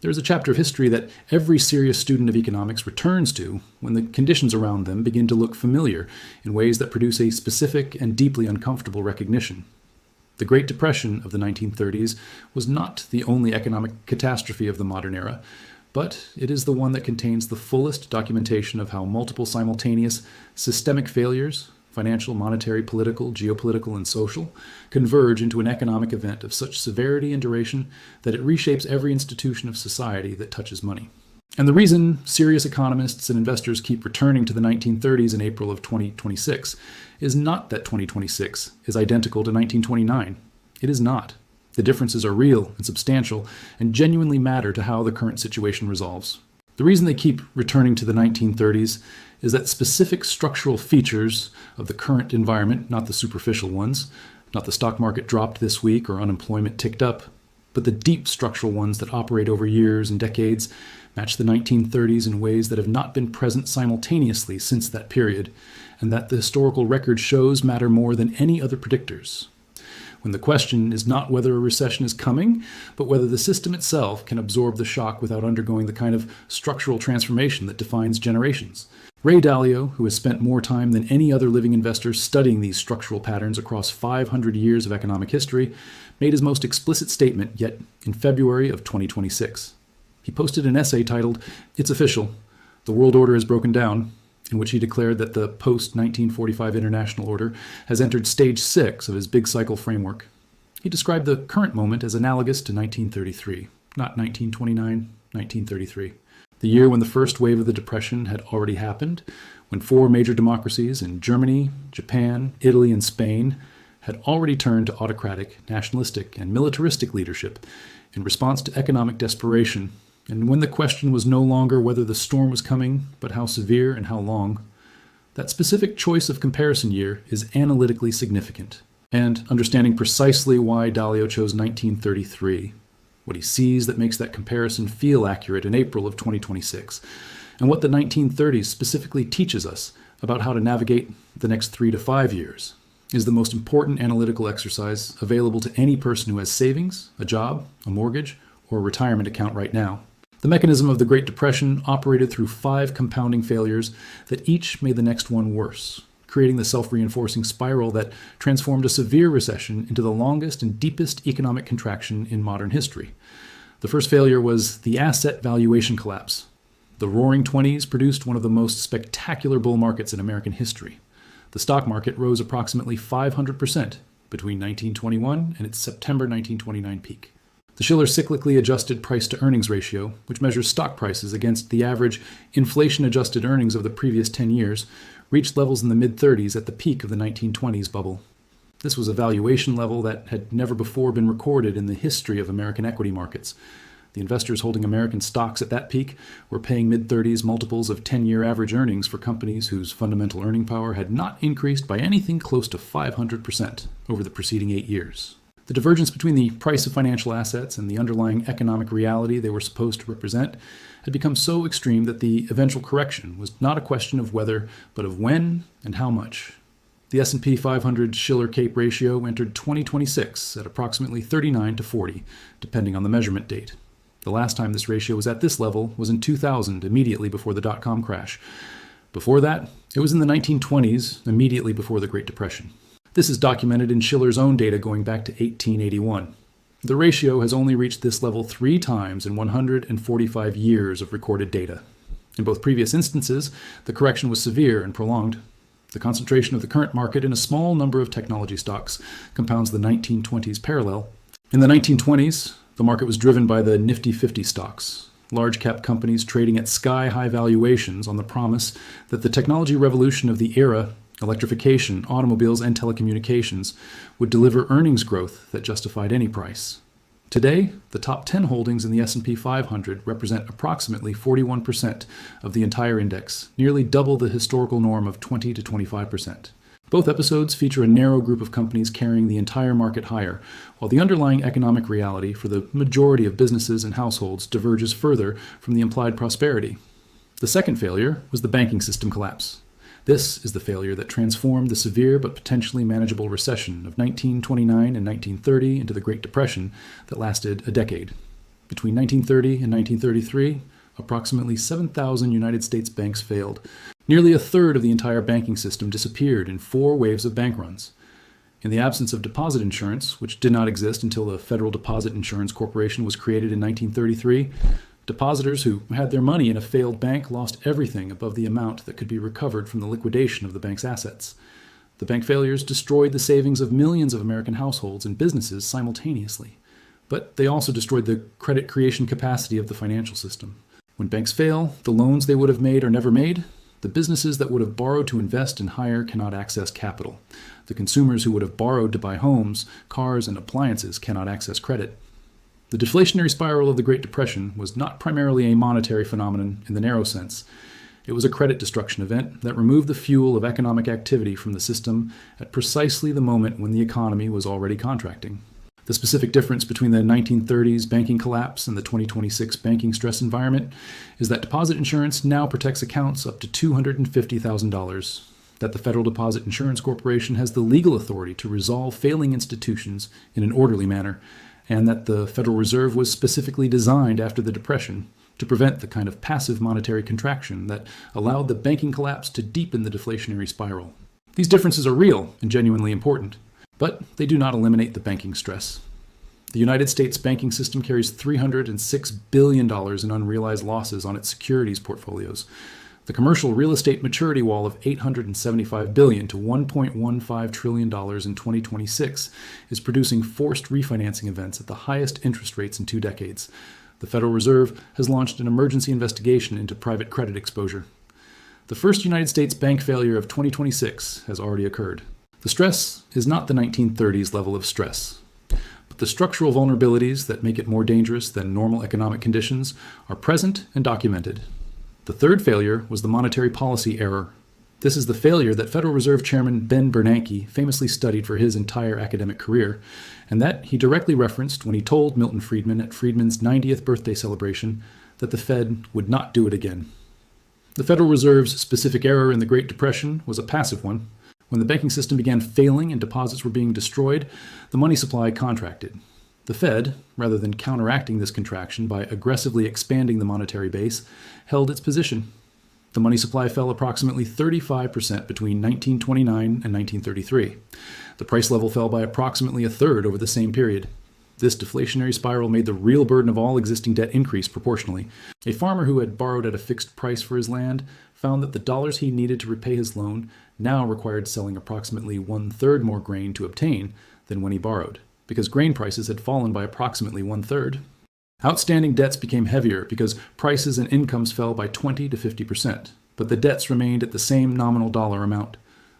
There is a chapter of history that every serious student of economics returns to when the conditions around them begin to look familiar in ways that produce a specific and deeply uncomfortable recognition. The Great Depression of the 1930s was not the only economic catastrophe of the modern era, but it is the one that contains the fullest documentation of how multiple simultaneous systemic failures, financial, monetary, political, geopolitical, and social, converge into an economic event of such severity and duration that it reshapes every institution of society that touches money. And the reason serious economists and investors keep returning to the 1930s in April of 2026 is not that 2026 is identical to 1929. It is not. The differences are real and substantial and genuinely matter to how the current situation resolves. The reason they keep returning to the 1930s is that specific structural features of the current environment, not the superficial ones, not the stock market dropped this week or unemployment ticked up, but the deep structural ones that operate over years and decades, match the 1930s in ways that have not been present simultaneously since that period, and that the historical record shows matter more than any other predictors. When the question is not whether a recession is coming, but whether the system itself can absorb the shock without undergoing the kind of structural transformation that defines generations. Ray Dalio, who has spent more time than any other living investor studying these structural patterns across 500 years of economic history, made his most explicit statement yet in February of 2026. He posted an essay titled, "It's Official, The World Order Has Broken Down," in which he declared that the post-1945 international order has entered stage 6 of his big cycle framework. He described the current moment as analogous to 1933, not 1929, 1933. The year when the first wave of the Depression had already happened, when 4 major democracies in Germany, Japan, Italy, and Spain had already turned to autocratic, nationalistic, and militaristic leadership in response to economic desperation, and when the question was no longer whether the storm was coming, but how severe and how long. That specific choice of comparison year is analytically significant, and understanding precisely why Dalio chose 1933, what he sees that makes that comparison feel accurate in April of 2026, and what the 1930s specifically teaches us about how to navigate the next 3 to 5 years, is the most important analytical exercise available to any person who has savings, a job, a mortgage, or a retirement account right now. The mechanism of the Great Depression operated through 5 compounding failures that each made the next one worse, creating the self-reinforcing spiral that transformed a severe recession into the longest and deepest economic contraction in modern history. The first failure was the asset valuation collapse. The Roaring '20s produced one of the most spectacular bull markets in American history. The stock market rose approximately 500% between 1921 and its September 1929 peak. The Shiller cyclically adjusted price-to-earnings ratio, which measures stock prices against the average inflation-adjusted earnings of the previous 10 years, reached levels in the mid-30s at the peak of the 1920s bubble. This was a valuation level that had never before been recorded in the history of American equity markets. The investors holding American stocks at that peak were paying mid-30s multiples of 10-year average earnings for companies whose fundamental earning power had not increased by anything close to 500% over the preceding 8 years. The divergence between the price of financial assets and the underlying economic reality they were supposed to represent had become so extreme that the eventual correction was not a question of whether, but of when and how much. The S&P 500 Shiller-Cape ratio entered 2026 at approximately 39 to 40, depending on the measurement date. The last time this ratio was at this level was in 2000, immediately before the dot-com crash. Before that, it was in the 1920s, immediately before the Great Depression. This is documented in Shiller's own data going back to 1881. The ratio has only reached this level 3 times in 145 years of recorded data. In both previous instances, the correction was severe and prolonged. The concentration of the current market in a small number of technology stocks compounds the 1920s parallel. In the 1920s, the market was driven by the Nifty 50 stocks, large-cap companies trading at sky-high valuations on the promise that the technology revolution of the era, electrification, automobiles, and telecommunications, would deliver earnings growth that justified any price. Today, the top 10 holdings in the S&P 500 represent approximately 41% of the entire index, nearly double the historical norm of 20 to 25%. Both episodes feature a narrow group of companies carrying the entire market higher, while the underlying economic reality for the majority of businesses and households diverges further from the implied prosperity. The second failure was the banking system collapse. This is the failure that transformed the severe but potentially manageable recession of 1929 and 1930 into the Great Depression that lasted a decade. Between 1930 and 1933, approximately 7,000 United States banks failed. Nearly a third of the entire banking system disappeared in 4 waves of bank runs. In the absence of deposit insurance, which did not exist until the Federal Deposit Insurance Corporation was created in 1933, depositors who had their money in a failed bank lost everything above the amount that could be recovered from the liquidation of the bank's assets. The bank failures destroyed the savings of millions of American households and businesses simultaneously. But they also destroyed the credit creation capacity of the financial system. When banks fail, the loans they would have made are never made. The businesses that would have borrowed to invest and hire cannot access capital. The consumers who would have borrowed to buy homes, cars, and appliances cannot access credit. The deflationary spiral of the Great Depression was not primarily a monetary phenomenon in the narrow sense. It was a credit destruction event that removed the fuel of economic activity from the system at precisely the moment when the economy was already contracting. The specific difference between the 1930s banking collapse and the 2026 banking stress environment is that deposit insurance now protects accounts up to $250,000, that the Federal Deposit Insurance Corporation has the legal authority to resolve failing institutions in an orderly manner, and that the Federal Reserve was specifically designed after the Depression to prevent the kind of passive monetary contraction that allowed the banking collapse to deepen the deflationary spiral. These differences are real and genuinely important, but they do not eliminate the banking stress. The United States banking system carries $306 billion in unrealized losses on its securities portfolios. The commercial real estate maturity wall of $875 billion to $1.15 trillion in 2026 is producing forced refinancing events at the highest interest rates in 2 decades. The Federal Reserve has launched an emergency investigation into private credit exposure. The first United States bank failure of 2026 has already occurred. The stress is not the 1930s level of stress, but the structural vulnerabilities that make it more dangerous than normal economic conditions are present and documented. The third failure was the monetary policy error. This is the failure that Federal Reserve Chairman Ben Bernanke famously studied for his entire academic career, and that he directly referenced when he told Milton Friedman at Friedman's 90th birthday celebration that the Fed would not do it again. The Federal Reserve's specific error in the Great Depression was a passive one. When the banking system began failing and deposits were being destroyed, the money supply contracted. The Fed, rather than counteracting this contraction by aggressively expanding the monetary base, held its position. The money supply fell approximately 35% between 1929 and 1933. The price level fell by approximately a third over the same period. This deflationary spiral made the real burden of all existing debt increase proportionally. A farmer who had borrowed at a fixed price for his land found that the dollars he needed to repay his loan now required selling approximately 1/3 more grain to obtain than when he borrowed, because grain prices had fallen by approximately 1/3. Outstanding debts became heavier because prices and incomes fell by 20 to 50%, but the debts remained at the same nominal dollar amount.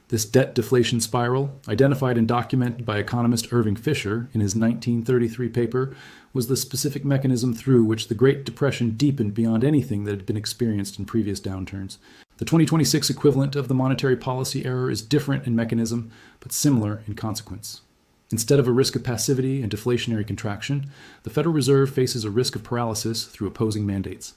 This debt deflation spiral, identified and documented by economist Irving Fisher in his 1933 paper, was the specific mechanism through which the Great Depression deepened beyond anything that had been experienced in previous downturns. The 2026 equivalent of the monetary policy error is different in mechanism, but similar in consequence. Instead of a risk of passivity and deflationary contraction, the Federal Reserve faces a risk of paralysis through opposing mandates.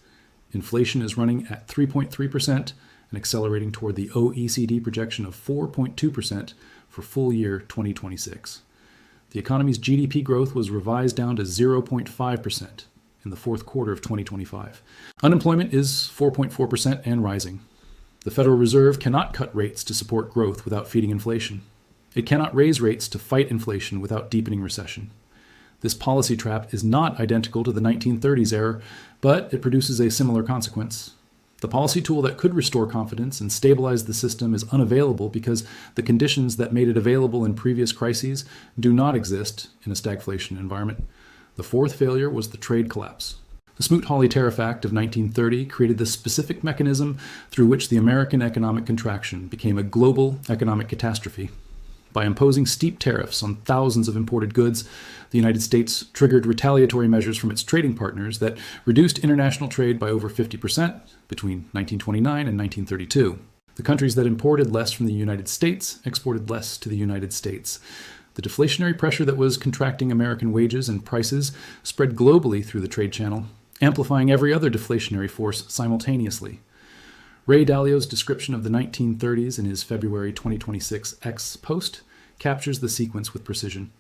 Inflation is running at 3.3% and accelerating toward the OECD projection of 4.2% for full year 2026. The economy's GDP growth was revised down to 0.5% in the fourth quarter of 2025. Unemployment is 4.4% and rising. The Federal Reserve cannot cut rates to support growth without feeding inflation. It cannot raise rates to fight inflation without deepening recession. This policy trap is not identical to the 1930s error, but it produces a similar consequence. The policy tool that could restore confidence and stabilize the system is unavailable because the conditions that made it available in previous crises do not exist in a stagflation environment. The fourth failure was the trade collapse. The Smoot-Hawley Tariff Act of 1930 created the specific mechanism through which the American economic contraction became a global economic catastrophe. By imposing steep tariffs on thousands of imported goods, the United States triggered retaliatory measures from its trading partners that reduced international trade by over 50% between 1929 and 1932. The countries that imported less from the United States exported less to the United States. The deflationary pressure that was contracting American wages and prices spread globally through the trade channel, amplifying every other deflationary force simultaneously. Ray Dalio's description of the 1930s in his February 2026 X post captures the sequence with precision.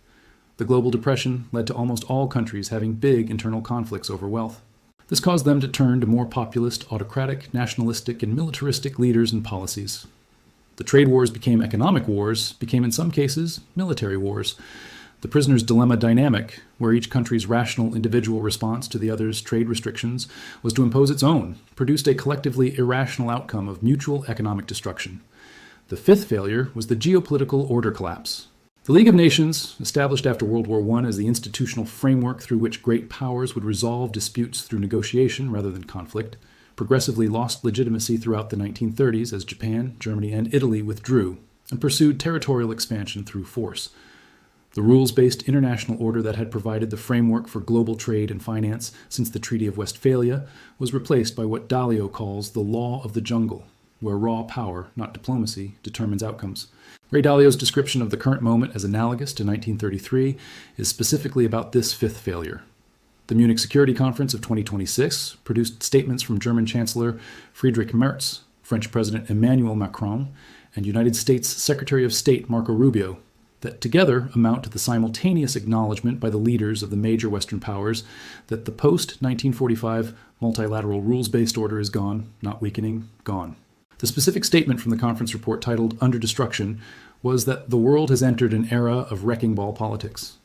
The global depression led to almost all countries having big internal conflicts over wealth. This caused them to turn to more populist, autocratic, nationalistic, and militaristic leaders and policies. The trade wars became economic wars, became in some cases military wars. The prisoner's dilemma dynamic, where each country's rational individual response to the other's trade restrictions was to impose its own, produced a collectively irrational outcome of mutual economic destruction. The fifth failure was the geopolitical order collapse. The League of Nations, established after World War I as the institutional framework through which great powers would resolve disputes through negotiation rather than conflict, progressively lost legitimacy throughout the 1930s as Japan, Germany, and Italy withdrew and pursued territorial expansion through force. The rules-based international order that had provided the framework for global trade and finance since the Treaty of Westphalia was replaced by what Dalio calls the law of the jungle, where raw power, not diplomacy, determines outcomes. Ray Dalio's description of the current moment as analogous to 1933 is specifically about this fifth failure. The Munich Security Conference of 2026 produced statements from German Chancellor Friedrich Merz, French President Emmanuel Macron, and United States Secretary of State Marco Rubio that together amount to the simultaneous acknowledgement by the leaders of the major Western powers that the post-1945 multilateral rules-based order is gone, not weakening, gone. The specific statement from the conference report titled Under Destruction was that the world has entered an era of wrecking ball politics.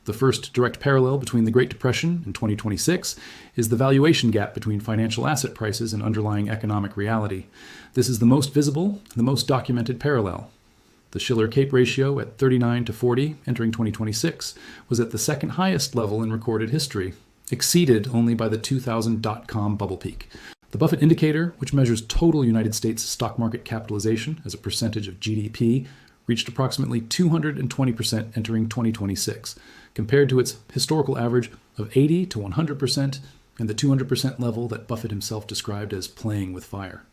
The first direct parallel between the Great Depression and 2026 is the valuation gap between financial asset prices and underlying economic reality. This is the most visible and the most documented parallel. The Shiller-Cape ratio at 39 to 40 entering 2026 was at the second highest level in recorded history, exceeded only by the 2000 dot-com bubble peak. The Buffett indicator, which measures total United States stock market capitalization as a percentage of GDP, reached approximately 220% entering 2026, compared to its historical average of 80 to 100% and the 200% level that Buffett himself described as playing with fire.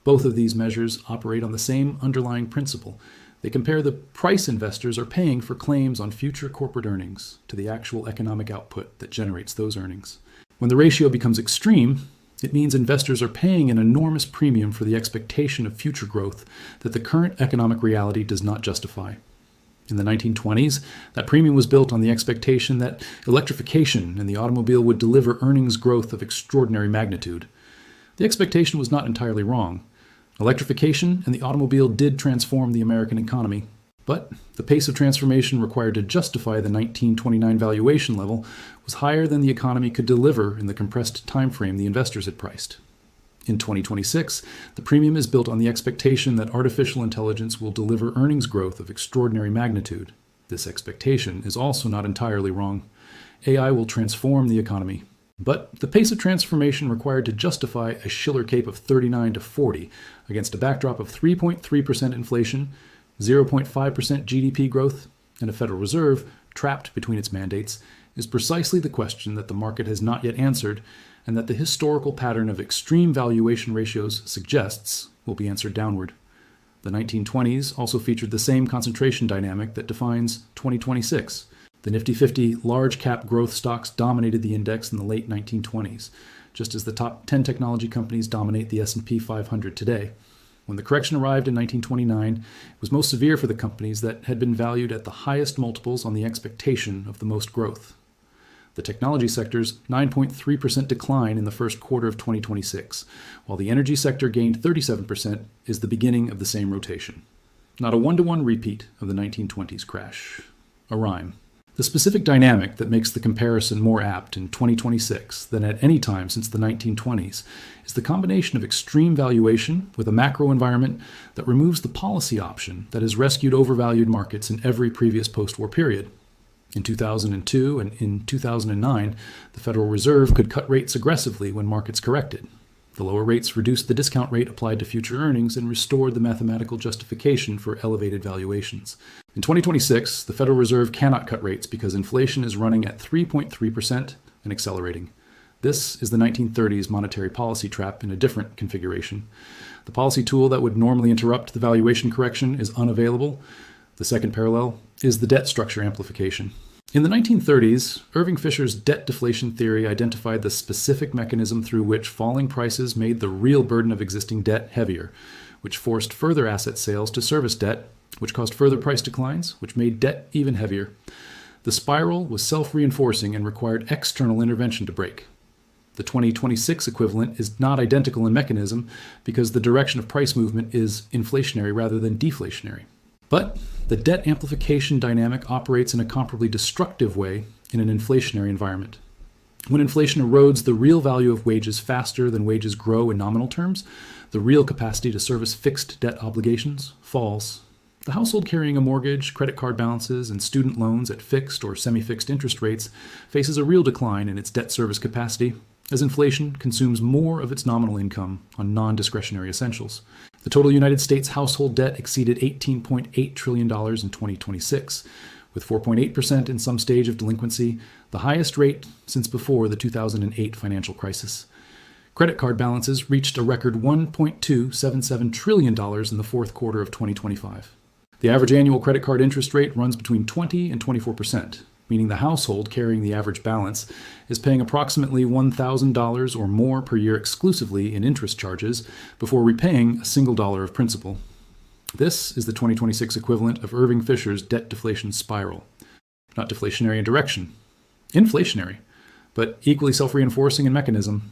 Both of these measures operate on the same underlying principle. They compare the price investors are paying for claims on future corporate earnings to the actual economic output that generates those earnings. When the ratio becomes extreme, it means investors are paying an enormous premium for the expectation of future growth that the current economic reality does not justify. In the 1920s, that premium was built on the expectation that electrification and the automobile would deliver earnings growth of extraordinary magnitude. The expectation was not entirely wrong. Electrification and the automobile did transform the American economy, but the pace of transformation required to justify the 1929 valuation level was higher than the economy could deliver in the compressed time frame the investors had priced. In 2026, the premium is built on the expectation that artificial intelligence will deliver earnings growth of extraordinary magnitude. This expectation is also not entirely wrong. AI will transform the economy. But the pace of transformation required to justify a Shiller-Cape of 39 to 40 against a backdrop of 3.3% inflation, 0.5% GDP growth, and a Federal Reserve trapped between its mandates is precisely the question that the market has not yet answered and that the historical pattern of extreme valuation ratios suggests will be answered downward. The 1920s also featured the same concentration dynamic that defines 2026. The Nifty 50 large-cap growth stocks dominated the index in the late 1920s, just as the top 10 technology companies dominate the S&P 500 today. When the correction arrived in 1929, it was most severe for the companies that had been valued at the highest multiples on the expectation of the most growth. The technology sector's 9.3% decline in the first quarter of 2026, while the energy sector gained 37%, is the beginning of the same rotation. Not a one-to-one repeat of the 1920s crash. A rhyme. The specific dynamic that makes the comparison more apt in 2026 than at any time since the 1920s is the combination of extreme valuation with a macro environment that removes the policy option that has rescued overvalued markets in every previous post-war period. In 2002 and in 2009, the Federal Reserve could cut rates aggressively when markets corrected. The lower rates reduced the discount rate applied to future earnings and restored the mathematical justification for elevated valuations. In 2026, the Federal Reserve cannot cut rates because inflation is running at 3.3% and accelerating. This is the 1930s monetary policy trap in a different configuration. The policy tool that would normally interrupt the valuation correction is unavailable. The second parallel is the debt structure amplification. In the 1930s, Irving Fisher's debt deflation theory identified the specific mechanism through which falling prices made the real burden of existing debt heavier, which forced further asset sales to service debt, which caused further price declines, which made debt even heavier. The spiral was self-reinforcing and required external intervention to break. The 2026 equivalent is not identical in mechanism because the direction of price movement is inflationary rather than deflationary. But the debt amplification dynamic operates in a comparably destructive way in an inflationary environment. When inflation erodes the real value of wages faster than wages grow in nominal terms, the real capacity to service fixed debt obligations falls. The household carrying a mortgage, credit card balances, and student loans at fixed or semi-fixed interest rates faces a real decline in its debt service capacity as inflation consumes more of its nominal income on non-discretionary essentials. The total United States household debt exceeded $18.8 trillion in 2026, with 4.8% in some stage of delinquency, the highest rate since before the 2008 financial crisis. Credit card balances reached a record $1.277 trillion in the fourth quarter of 2025. The average annual credit card interest rate runs between 20 and 24%, meaning the household carrying the average balance is paying approximately $1,000 or more per year exclusively in interest charges before repaying a single dollar of principal. This is the 2026 equivalent of Irving Fisher's debt deflation spiral. Not deflationary in direction, inflationary, but equally self-reinforcing in mechanism.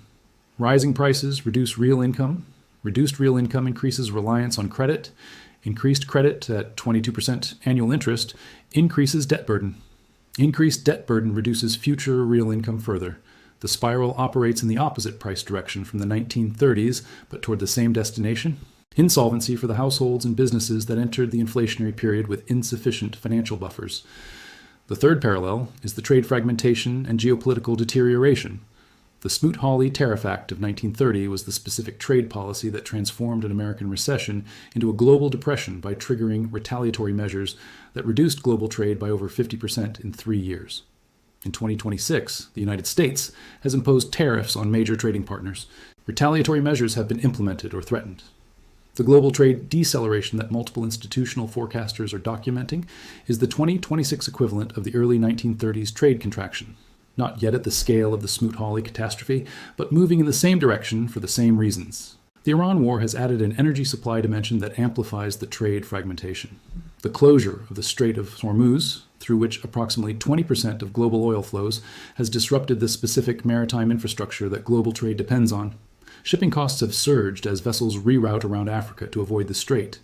Rising prices reduce real income. Reduced real income increases reliance on credit. Increased credit at 22% annual interest increases debt burden. Increased debt burden reduces future real income further. The spiral operates in the opposite price direction from the 1930s, but toward the same destination. Insolvency for the households and businesses that entered the inflationary period with insufficient financial buffers. The third parallel is the trade fragmentation and geopolitical deterioration. The Smoot-Hawley Tariff Act of 1930 was the specific trade policy that transformed an American recession into a global depression by triggering retaliatory measures that reduced global trade by over 50% in 3 years. In 2026, the United States has imposed tariffs on major trading partners. Retaliatory measures have been implemented or threatened. The global trade deceleration that multiple institutional forecasters are documenting is the 2026 equivalent of the early 1930s trade contraction. Not yet at the scale of the Smoot-Hawley catastrophe, but moving in the same direction for the same reasons. The Iran war has added an energy supply dimension that amplifies the trade fragmentation. The closure of the Strait of Hormuz, through which approximately 20% of global oil flows, has disrupted the specific maritime infrastructure that global trade depends on. Shipping costs have surged as vessels reroute around Africa to avoid the strait.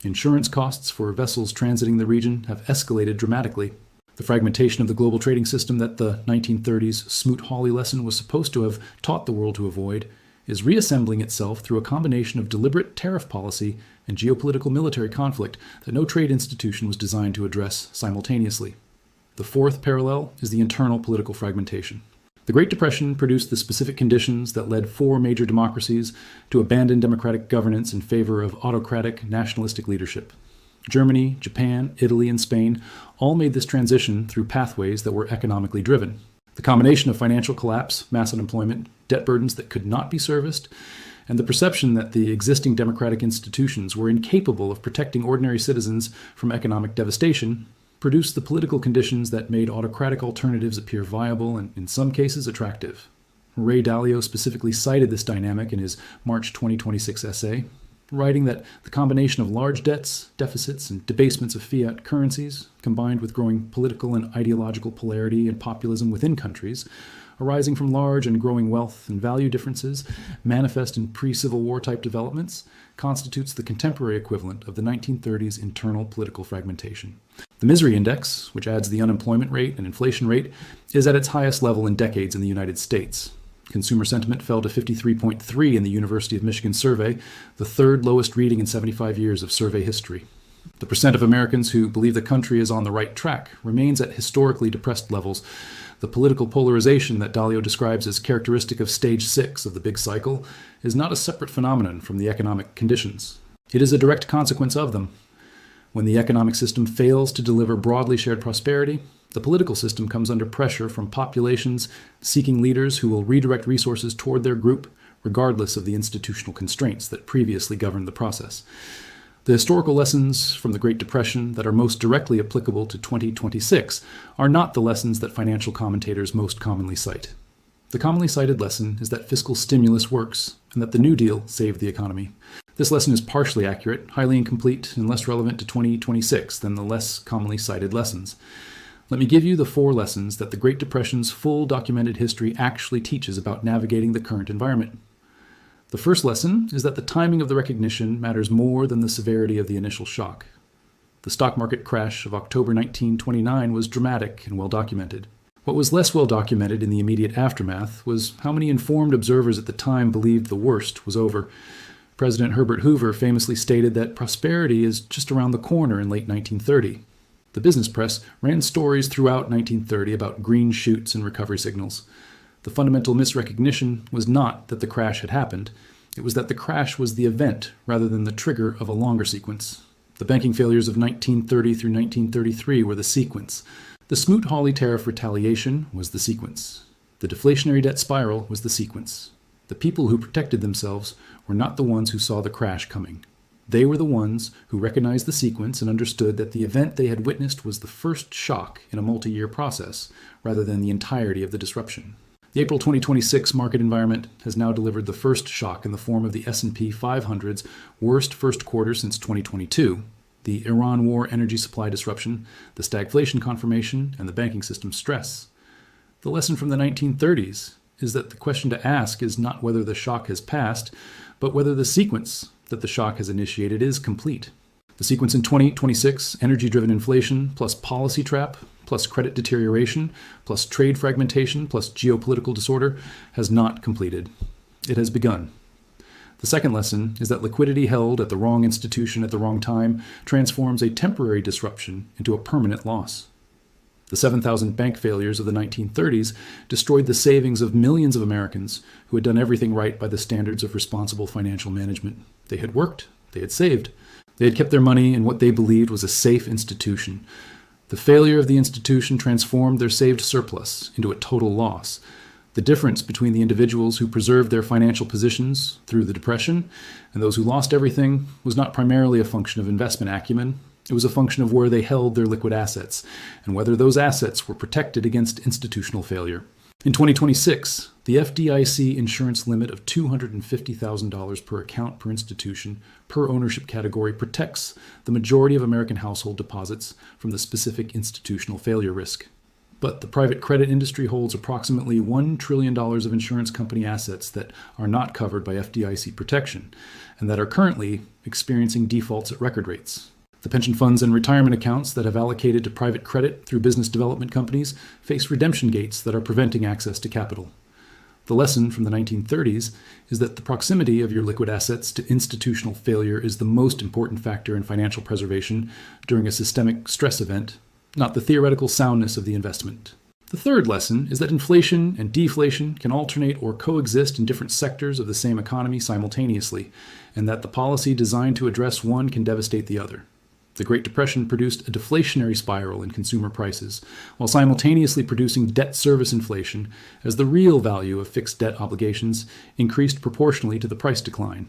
Insurance costs for vessels transiting the region have escalated dramatically. The fragmentation of the global trading system that the 1930s Smoot-Hawley lesson was supposed to have taught the world to avoid is reassembling itself through a combination of deliberate tariff policy and geopolitical military conflict that no trade institution was designed to address simultaneously. The fourth parallel is the internal political fragmentation. The Great Depression produced the specific conditions that led 4 major democracies to abandon democratic governance in favor of autocratic, nationalistic leadership. Germany, Japan, Italy, and Spain all made this transition through pathways that were economically driven. The combination of financial collapse, mass unemployment, debt burdens that could not be serviced, and the perception that the existing democratic institutions were incapable of protecting ordinary citizens from economic devastation produced the political conditions that made autocratic alternatives appear viable and, in some cases, attractive. Ray Dalio specifically cited this dynamic in his March 2026 essay, writing that the combination of large debts, deficits, and debasements of fiat currencies, combined with growing political and ideological polarity and populism within countries, arising from large and growing wealth and value differences manifest in pre-Civil War type developments, constitutes the contemporary equivalent of the 1930s internal political fragmentation. The misery index, which adds the unemployment rate and inflation rate, is at its highest level in decades in the United States. Consumer sentiment fell to 53.3 in the University of Michigan survey, the third lowest reading in 75 years of survey history. The percent of Americans who believe the country is on the right track remains at historically depressed levels. The political polarization that Dalio describes as characteristic of stage 6 of the big cycle is not a separate phenomenon from the economic conditions. It is a direct consequence of them. When the economic system fails to deliver broadly shared prosperity, the political system comes under pressure from populations seeking leaders who will redirect resources toward their group, regardless of the institutional constraints that previously governed the process. The historical lessons from the Great Depression that are most directly applicable to 2026 are not the lessons that financial commentators most commonly cite. The commonly cited lesson is that fiscal stimulus works and that the New Deal saved the economy. This lesson is partially accurate, highly incomplete, and less relevant to 2026 than the less commonly cited lessons. Let me give you the 4 lessons that the Great Depression's full documented history actually teaches about navigating the current environment. The first lesson is that the timing of the recognition matters more than the severity of the initial shock. The stock market crash of October 1929 was dramatic and well documented. What was less well documented in the immediate aftermath was how many informed observers at the time believed the worst was over. President Herbert Hoover famously stated that prosperity is just around the corner in late 1930. The business press ran stories throughout 1930 about green shoots and recovery signals. The fundamental misrecognition was not that the crash had happened. It was that the crash was the event rather than the trigger of a longer sequence. The banking failures of 1930 through 1933 were the sequence. The Smoot-Hawley tariff retaliation was the sequence. The deflationary debt spiral was the sequence. The people who protected themselves were not the ones who saw the crash coming. They were the ones who recognized the sequence and understood that the event they had witnessed was the first shock in a multi-year process, rather than the entirety of the disruption. The April 2026 market environment has now delivered the first shock in the form of the S&P 500's worst first quarter since 2022, the Iran war energy supply disruption, the stagflation confirmation, and the banking system stress. The lesson from the 1930s is that the question to ask is not whether the shock has passed, but whether the sequence that the shock has initiated is complete. The sequence in 2026, energy-driven inflation, plus policy trap, plus credit deterioration, plus trade fragmentation, plus geopolitical disorder, has not completed. It has begun. The second lesson is that liquidity held at the wrong institution at the wrong time transforms a temporary disruption into a permanent loss. The 7,000 bank failures of the 1930s destroyed the savings of millions of Americans who had done everything right by the standards of responsible financial management. They had worked, they had saved, they had kept their money in what they believed was a safe institution. The failure of the institution transformed their saved surplus into a total loss. The difference between the individuals who preserved their financial positions through the Depression and those who lost everything was not primarily a function of investment acumen. It was a function of where they held their liquid assets and whether those assets were protected against institutional failure. In 2026, the FDIC insurance limit of $250,000 per account per institution per ownership category protects the majority of American household deposits from the specific institutional failure risk. But the private credit industry holds approximately $1 trillion of insurance company assets that are not covered by FDIC protection and that are currently experiencing defaults at record rates. The pension funds and retirement accounts that have allocated to private credit through business development companies face redemption gates that are preventing access to capital. The lesson from the 1930s is that the proximity of your liquid assets to institutional failure is the most important factor in financial preservation during a systemic stress event, not the theoretical soundness of the investment. The third lesson is that inflation and deflation can alternate or coexist in different sectors of the same economy simultaneously, and that the policy designed to address one can devastate the other. The Great Depression produced a deflationary spiral in consumer prices, while simultaneously producing debt service inflation as the real value of fixed debt obligations increased proportionally to the price decline.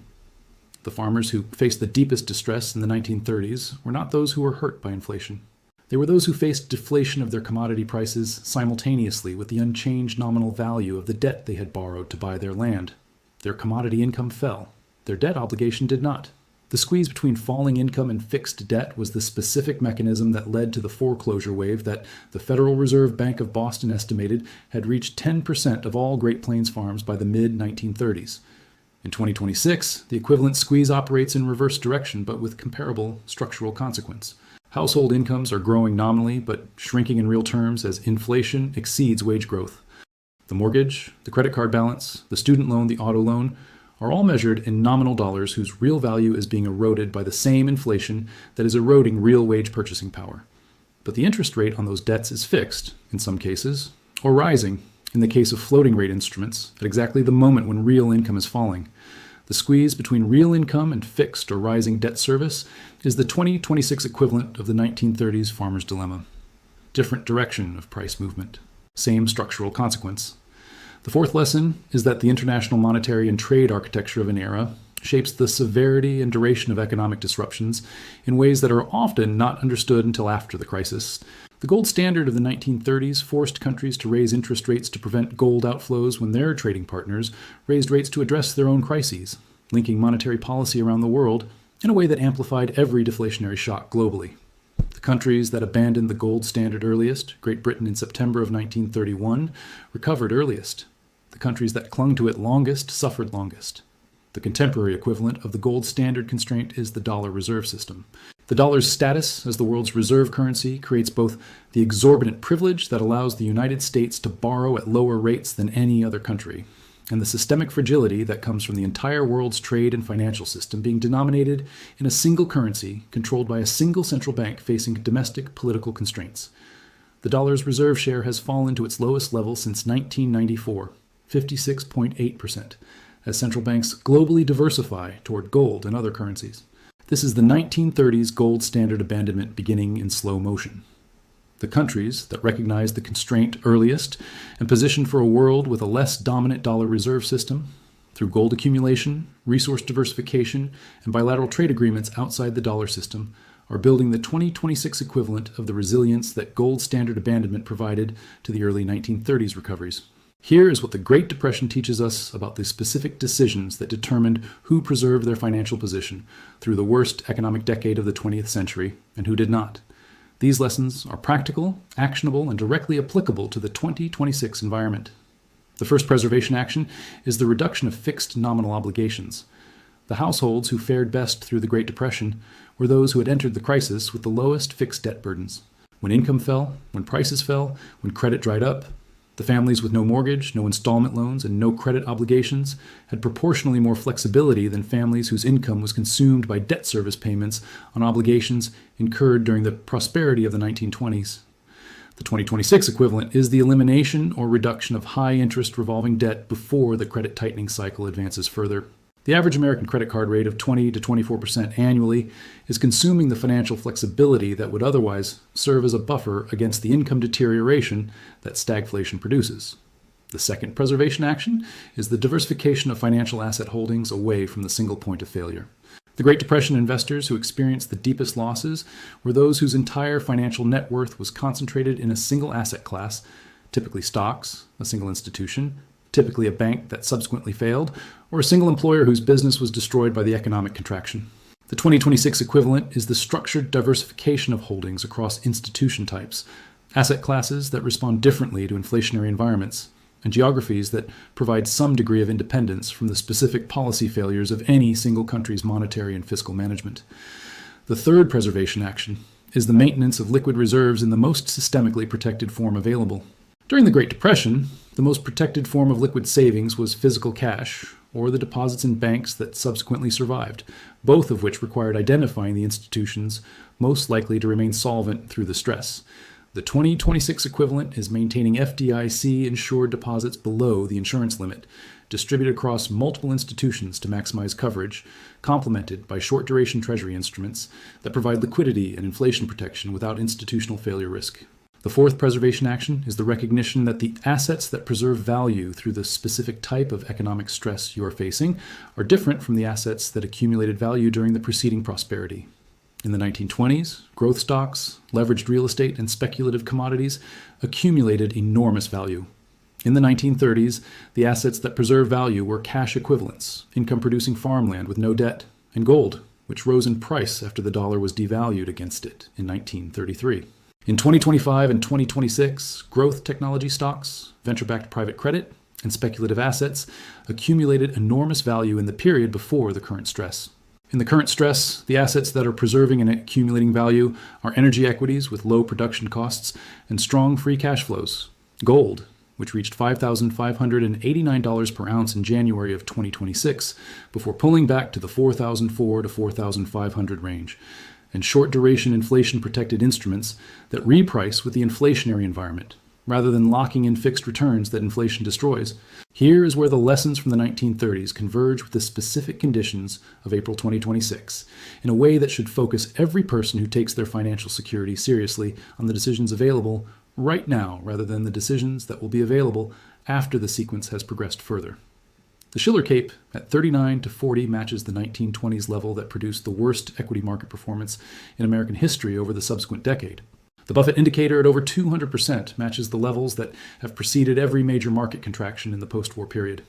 The farmers who faced the deepest distress in the 1930s were not those who were hurt by inflation. They were those who faced deflation of their commodity prices simultaneously with the unchanged nominal value of the debt they had borrowed to buy their land. Their commodity income fell. Their debt obligation did not. The squeeze between falling income and fixed debt was the specific mechanism that led to the foreclosure wave that the Federal Reserve Bank of Boston estimated had reached 10% of all Great Plains farms by the mid-1930s. In 2026, the equivalent squeeze operates in reverse direction, but with comparable structural consequence. Household incomes are growing nominally, but shrinking in real terms as inflation exceeds wage growth. The mortgage, the credit card balance, the student loan, the auto loan, are all measured in nominal dollars whose real value is being eroded by the same inflation that is eroding real wage purchasing power. But the interest rate on those debts is fixed, in some cases, or rising, in the case of floating rate instruments, at exactly the moment when real income is falling. The squeeze between real income and fixed or rising debt service is the 2026 equivalent of the 1930s farmer's dilemma. Different direction of price movement. Same structural consequence. The fourth lesson is that the international monetary and trade architecture of an era shapes the severity and duration of economic disruptions in ways that are often not understood until after the crisis. The gold standard of the 1930s forced countries to raise interest rates to prevent gold outflows when their trading partners raised rates to address their own crises, linking monetary policy around the world in a way that amplified every deflationary shock globally. The countries that abandoned the gold standard earliest, Great Britain in September of 1931, recovered earliest. The countries that clung to it longest suffered longest. The contemporary equivalent of the gold standard constraint is the dollar reserve system. The dollar's status as the world's reserve currency creates both the exorbitant privilege that allows the United States to borrow at lower rates than any other country, and the systemic fragility that comes from the entire world's trade and financial system being denominated in a single currency controlled by a single central bank facing domestic political constraints. The dollar's reserve share has fallen to its lowest level since 1994, 56.8%, as central banks globally diversify toward gold and other currencies. This is the 1930s gold standard abandonment beginning in slow motion. The countries that recognized the constraint earliest and positioned for a world with a less dominant dollar reserve system, through gold accumulation, resource diversification, and bilateral trade agreements outside the dollar system, are building the 2026 equivalent of the resilience that gold standard abandonment provided to the early 1930s recoveries. Here is what the Great Depression teaches us about the specific decisions that determined who preserved their financial position through the worst economic decade of the 20th century and who did not. These lessons are practical, actionable, and directly applicable to the 2026 environment. The first preservation action is the reduction of fixed nominal obligations. The households who fared best through the Great Depression were those who had entered the crisis with the lowest fixed debt burdens. When income fell, when prices fell, when credit dried up, the families with no mortgage, no installment loans, and no credit obligations had proportionally more flexibility than families whose income was consumed by debt service payments on obligations incurred during the prosperity of the 1920s. The 2026 equivalent is the elimination or reduction of high-interest revolving debt before the credit tightening cycle advances further. The average American credit card rate of 20 to 24% annually is consuming the financial flexibility that would otherwise serve as a buffer against the income deterioration that stagflation produces. The second preservation action is the diversification of financial asset holdings away from the single point of failure. The Great Depression investors who experienced the deepest losses were those whose entire financial net worth was concentrated in a single asset class, typically stocks, a single institution, typically a bank that subsequently failed, or a single employer whose business was destroyed by the economic contraction. The 2026 equivalent is the structured diversification of holdings across institution types, asset classes that respond differently to inflationary environments, and geographies that provide some degree of independence from the specific policy failures of any single country's monetary and fiscal management. The third preservation action is the maintenance of liquid reserves in the most systemically protected form available. During the Great Depression, the most protected form of liquid savings was physical cash, or the deposits in banks that subsequently survived, both of which required identifying the institutions most likely to remain solvent through the stress. The 2026 equivalent is maintaining FDIC-insured deposits below the insurance limit, distributed across multiple institutions to maximize coverage, complemented by short-duration treasury instruments that provide liquidity and inflation protection without institutional failure risk. The fourth preservation action is the recognition that the assets that preserve value through the specific type of economic stress you are facing are different from the assets that accumulated value during the preceding prosperity. In the 1920s, growth stocks, leveraged real estate, and speculative commodities accumulated enormous value. In the 1930s, the assets that preserve value were cash equivalents, income-producing farmland with no debt, and gold, which rose in price after the dollar was devalued against it in 1933. In 2025 and 2026, growth technology stocks, venture-backed private credit, and speculative assets accumulated enormous value in the period before the current stress. In the current stress, the assets that are preserving and accumulating value are energy equities with low production costs and strong free cash flows. Gold, which reached $5,589 per ounce in January of 2026, before pulling back to the $4,400 to $4,500 range, and short-duration inflation-protected instruments that reprice with the inflationary environment, rather than locking in fixed returns that inflation destroys. Here is where the lessons from the 1930s converge with the specific conditions of April 2026, in a way that should focus every person who takes their financial security seriously on the decisions available right now, rather than the decisions that will be available after the sequence has progressed further. The Shiller Cape at 39 to 40 matches the 1920s level that produced the worst equity market performance in American history over the subsequent decade. The Buffett indicator at over 200% matches the levels that have preceded every major market contraction in the post-war period.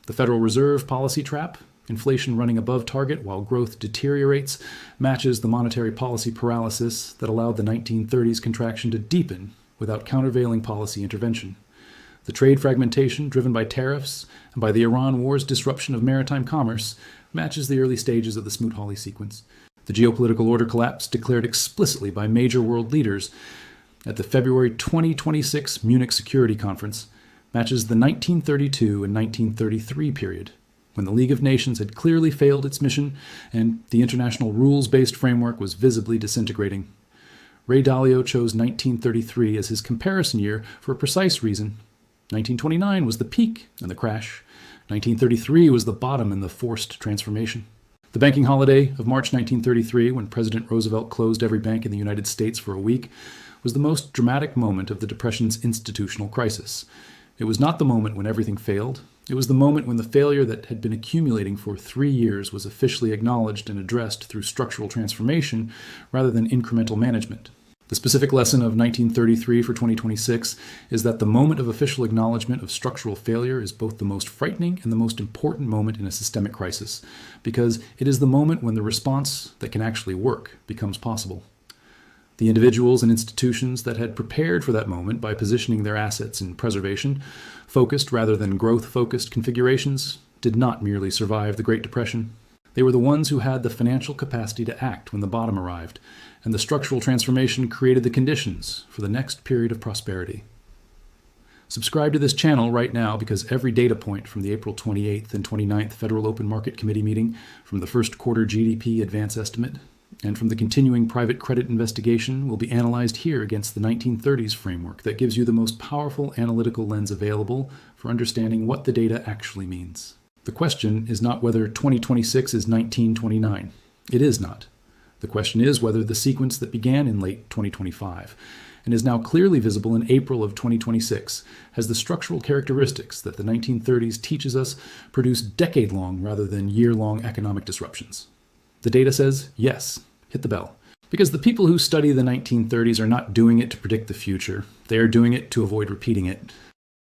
The Federal Reserve policy trap, inflation running above target while growth deteriorates, matches the monetary policy paralysis that allowed the 1930s contraction to deepen without countervailing policy intervention. The trade fragmentation driven by tariffs and by the Iran war's disruption of maritime commerce matches the early stages of the Smoot-Hawley sequence. The geopolitical order collapse declared explicitly by major world leaders at the February 2026 Munich Security Conference matches the 1932 and 1933 period, when the League of Nations had clearly failed its mission and the international rules-based framework was visibly disintegrating. Ray Dalio chose 1933 as his comparison year for a precise reason. 1929 was the peak and the crash. 1933 was the bottom and the forced transformation. The banking holiday of March 1933, when President Roosevelt closed every bank in the United States for a week, was the most dramatic moment of the Depression's institutional crisis. It was not the moment when everything failed. It was the moment when the failure that had been accumulating for 3 years was officially acknowledged and addressed through structural transformation rather than incremental management. The specific lesson of 1933 for 2026 is that the moment of official acknowledgement of structural failure is both the most frightening and the most important moment in a systemic crisis, because it is the moment when the response that can actually work becomes possible. The individuals and institutions that had prepared for that moment by positioning their assets in preservation, focused rather than growth-focused configurations, did not merely survive the Great Depression. They were the ones who had the financial capacity to act when the bottom arrived, and the structural transformation created the conditions for the next period of prosperity. Subscribe to this channel right now, because every data point from the April 28th and 29th Federal Open Market Committee meeting, from the first quarter GDP advance estimate, and from the continuing private credit investigation will be analyzed here against the 1930s framework that gives you the most powerful analytical lens available for understanding what the data actually means. The question is not whether 2026 is 1929. It is not. The question is whether the sequence that began in late 2025 and is now clearly visible in April of 2026 has the structural characteristics that the 1930s teaches us produce decade-long rather than year-long economic disruptions. The data says yes. Hit the bell. Because the people who study the 1930s are not doing it to predict the future. They are doing it to avoid repeating it.